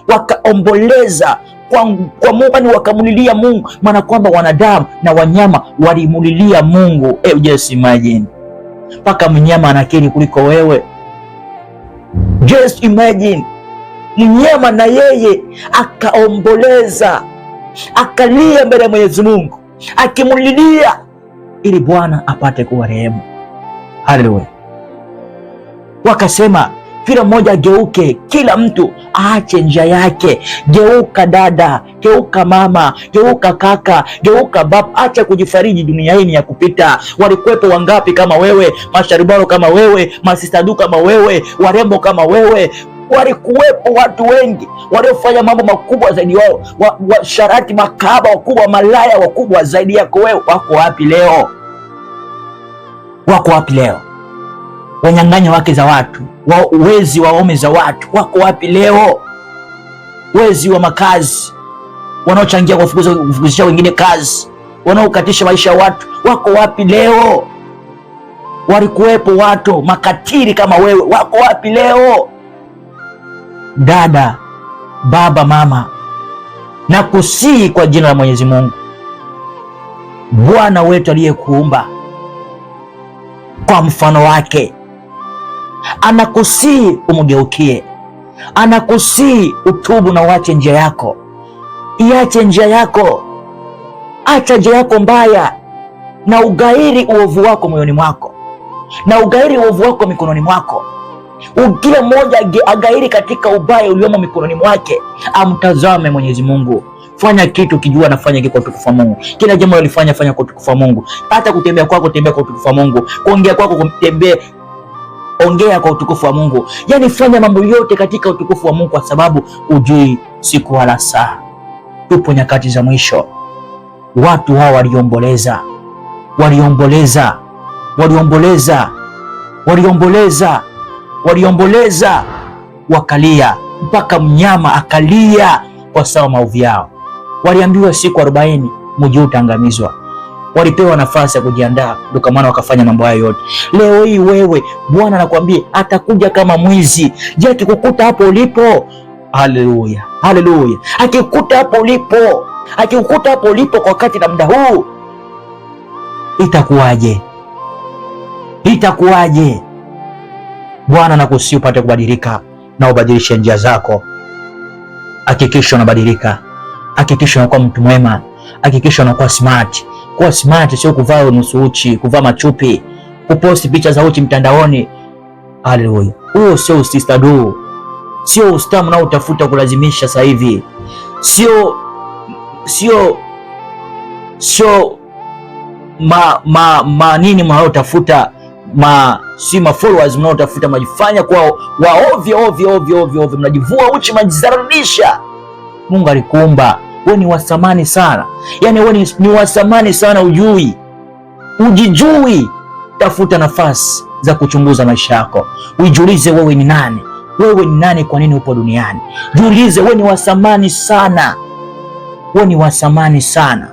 wakaomboleza kwa Mungu, wakamulilia Mungu, maana kwamba wanadamu na wanyama walimulilia Mungu. Just imagine, mpaka mnyama anakiri kuliko wewe. Just imagine, mnyama na yeye akaomboleza, akalia mbele ya Mwenyezi Mungu, akimulilia ili Bwana apate kuwa rehemu. Haleluya. Wakasema kila mmoja ageuke, kila mtu aache njia yake. Geuka dada, geuka mama, geuka kaka, geuka baba, acha kujifariji, dunia hii ni ya kupita. Walikuwepo wangapi kama wewe, masharibaro kama wewe, masistadu kama wewe, warembo kama wewe. Walikuwepo watu wengi waliofanya mambo makubwa zaidi wao, washarati, makahaba wakubwa, malaya wakubwa zaidi yako wewe. Wako wapi leo? Wako wapi leo? Wanyang'anya wake za watu, wezi wa waume za watu, wako wapi leo? Wezi wa makazi, wanaochangia kufukuzisha wengine kazi, wanaokatisha maisha ya watu, wako wapi leo? Walikuwepo watu makatili kama wewe, wako wapi leo? Dada, baba, mama, na kusihi kwa jina la Mwenyezi Mungu, Bwana wetu aliyekuumba kwa mfano wake, anakusihi umgeukie, anakusihi utubu na uache njia yako. Iache njia yako, acha njia yako mbaya, na ugairi uovu wako moyoni mwako, na ugairi uovu wako mikononi mwako. Kila mmoja agairi katika ubaya uliomo mikononi mwake, amtazame Mwenyezi Mungu. Fanya kitu kijua nafanya kiko utukufu wa Mungu. Kila jambo ulifanya fanya kwa utukufu wa Mungu. Hata kutembea kwako tembea kwa utukufu wa Mungu. Kuongea kwako kutembea ongea kwa utukufu wa Mungu. Yaani fanya mambo yote katika utukufu wa Mungu, kwa sababu ujui siku wala saa. Tupo nyakati za mwisho. Watu hawa waliomboleza, waliomboleza, waliomboleza, waliomboleza, waliomboleza, wakalia mpaka mnyama akalia kwa sababu maovu yao. Waliambiwa siku 40 mji utaangamizwa. Walipewa nafasi ya kujiandaa, ndio maana wakafanya mambo hayo yote. Leo hii wewe, Bwana anakuambia atakuja kama mwizi. Je, akikukuta hapo ulipo? Haleluya, haleluya. Akikukuta hapo ulipo, akikukuta hapo ulipo kwa wakati na muda huu, itakuwaje? Itakuwaje? Bwana anakusihi upate kubadilika na ubadilishe njia zako. Hakikisha unabadilika, hakikisha unakuwa mtu mwema, hakikisha unakuwa smart. Kuwa smart sio kuvaa nusu uchi, kuvaa machupi, kuposti picha za uchi mtandaoni. Haleluya. Huo sio ustadu, sio ustamu na utafuta kulazimisha sasa hivi. Sio nini mnaotafuta si followers mnaotafuta, majifanya kwa wa ovyo ovyo ovyo ovyo, mnajivua uchi, majizarudisha. Mungu alikuumba wewe, ni wa thamani sana. Yaani wewe ni wa thamani sana, ujijui. Tafuta nafasi za kuchunguza maisha yako, ujiulize wewe ni nani? Wewe ni nani? Kwa nini upo duniani? Jiulize, wewe ni wa thamani sana, wewe ni wa thamani sana.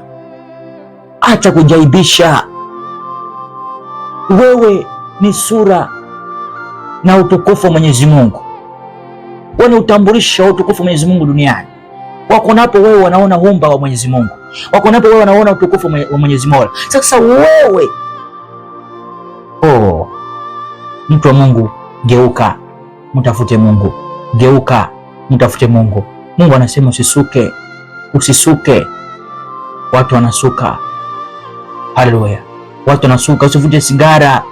Acha kujaibisha. Wewe ni sura na utukufu wa Mwenyezi Mungu. Wewe ni utambulisho wa utukufu wa Mwenyezi Mungu duniani. Wako napo wewe wanaona umba wa Mwenyezi Mungu, wako napo wewe wanaona utukufu wa Mwenyezi Mola. Sasa wewe, mtu wa Mungu, geuka, mtafute Mungu. Geuka, mtafute Mungu. Mungu anasema usisuke, usisuke. Watu wanasuka. Haleluya. Watu wanasuka. Usivute sigara,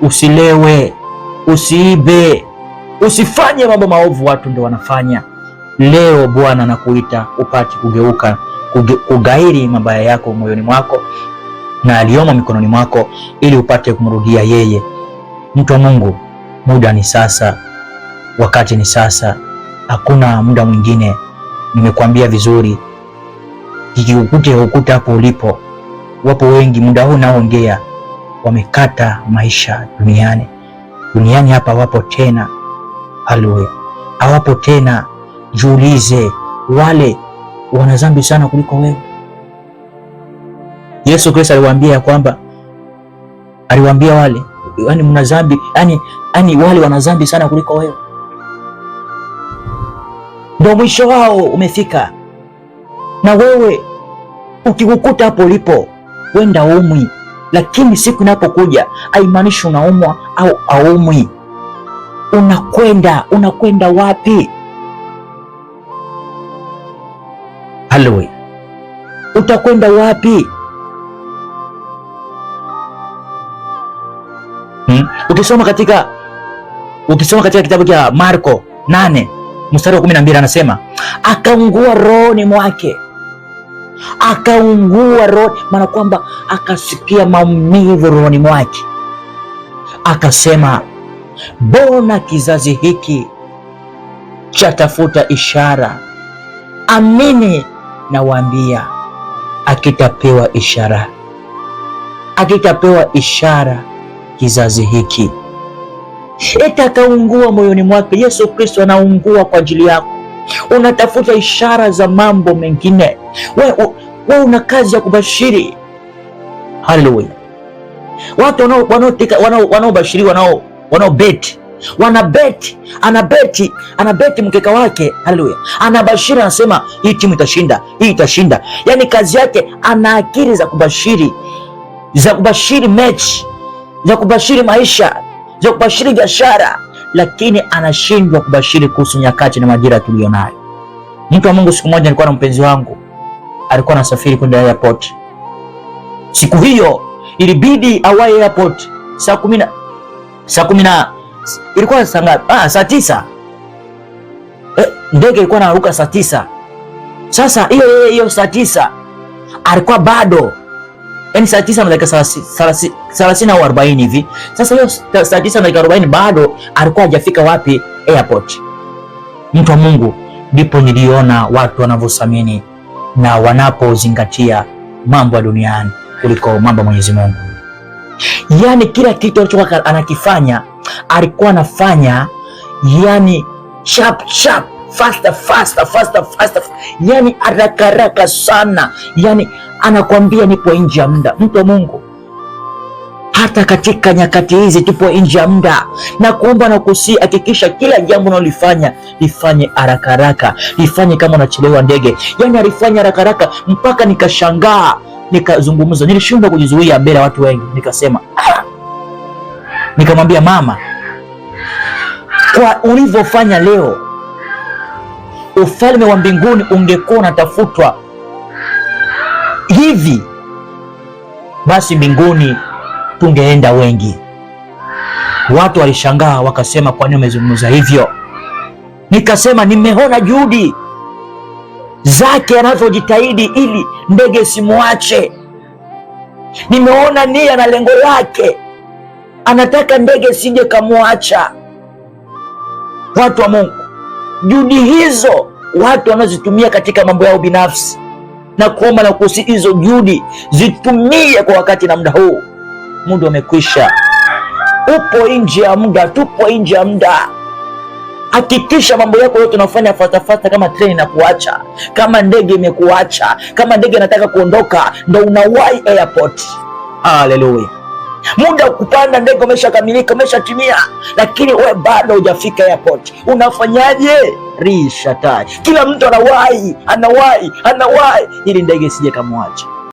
usilewe, usiibe, usifanye mambo maovu watu ndio wanafanya. Leo Bwana anakuita upate kugeuka, kugairi mabaya yako moyoni mwako na aliyomo mikononi mwako, ili upate kumrudia yeye. Mtu wa Mungu, muda ni sasa, wakati ni sasa, hakuna muda mwingine. Nimekuambia vizuri, ukute hapo ulipo. Wapo wengi muda huu naongea wamekata maisha duniani hapa, wapo tena. Haleluya, hawapo tena. Jiulize, wale wana dhambi sana kuliko wewe. Yesu Kristo aliwaambia kwamba, aliwaambia wale, yani mna dhambi, yani wale wana dhambi sana kuliko wewe. ndio mwisho wao umefika. Na wewe ukikukuta hapo ulipo, wenda umwi, lakini siku inapokuja haimaanishi unaumwa au aumwi. Unakwenda wapi? Haleluya! Utakwenda wapi? Ukisoma katika kitabu cha Marko 8 mstari wa 12 anasema akaungua rohoni mwake, maana kwamba akasikia maumivu rohoni mwake, akasema, mbona kizazi hiki chatafuta ishara? Amini nawaambia, akitapewa ishara kizazi hiki. Akaungua moyoni mwake. Yesu Kristo anaungua kwa ajili yako. Unatafuta ishara za mambo mengine. Wewe una kazi ya kubashiri. Haleluya! Watu wanaobashiri, wanaobeti, anabeti mkeka wake. Haleluya! Anabashiri, anasema hii timu itashinda, hii itashinda. Yaani kazi yake, ana akili za kubashiri mechi, za kubashiri maisha, za kubashiri biashara, lakini anashindwa kubashiri kuhusu nyakati na majira tuliyonayo. Mtu wa Mungu, siku moja nilikuwa na mpenzi wangu, alikuwa anasafiri kwenda airport. Siku hiyo ilibidi awai airport saa kumi na ilikuwa saa ngapi? Saa 9. Ndege ilikuwa inaruka saa 9. Sasa hiyo saa 9 alikuwa bado, yaani saa 9 na dakika 30 au 40 hivi. Sasa hiyo saa 9 na dakika 40 bado alikuwa hajafika wapi? Airport. Mtu wa Mungu, ndipo niliona watu wanavyothamini na wanapozingatia mambo ya duniani kuliko mambo ya Mwenyezi Mungu. Yaani kila kitu alichokuwa anakifanya alikuwa anafanya, yani chap, faster, yani haraka sana, yani anakuambia nipo nje ya muda. Mtu wa Mungu, hata katika nyakati hizi tupo nje ya muda, na kuomba na kusi, hakikisha kila jambo unalofanya lifanye haraka, lifanye kama unachelewa ndege. Yani alifanya haraka mpaka nikashangaa, nikazungumza, nilishindwa kujizuia mbele ya watu wengi, nikasema nikamwambia mama, kwa ulivyofanya leo, ufalme wa mbinguni ungekuwa unatafutwa hivi, basi mbinguni tungeenda wengi. Watu walishangaa, wakasema, kwa nini umezungumza hivyo? Nikasema nimeona juhudi zake anavyojitahidi ili ndege isimuache. Nimeona nia na lengo lake, anataka ndege sije kamuacha. Watu wa Mungu, juhudi hizo watu wanazitumia katika mambo yao binafsi, na kuomba na kusi, hizo juhudi zitumie kwa wakati na muda huu. Muda umekwisha, upo nje ya muda, tupo nje ya muda. Hakikisha mambo yako yote unafanya fatafata, kama treni inakuacha, kama ndege imekuacha, kama ndege inataka kuondoka, ndo unawahi airport. Haleluya! Muda kupanda ndege umeshakamilika, umeshatimia, lakini wewe bado hujafika airport. Unafanyaje? Rishatai. Kila mtu anawahi ili ndege isije kamwacha.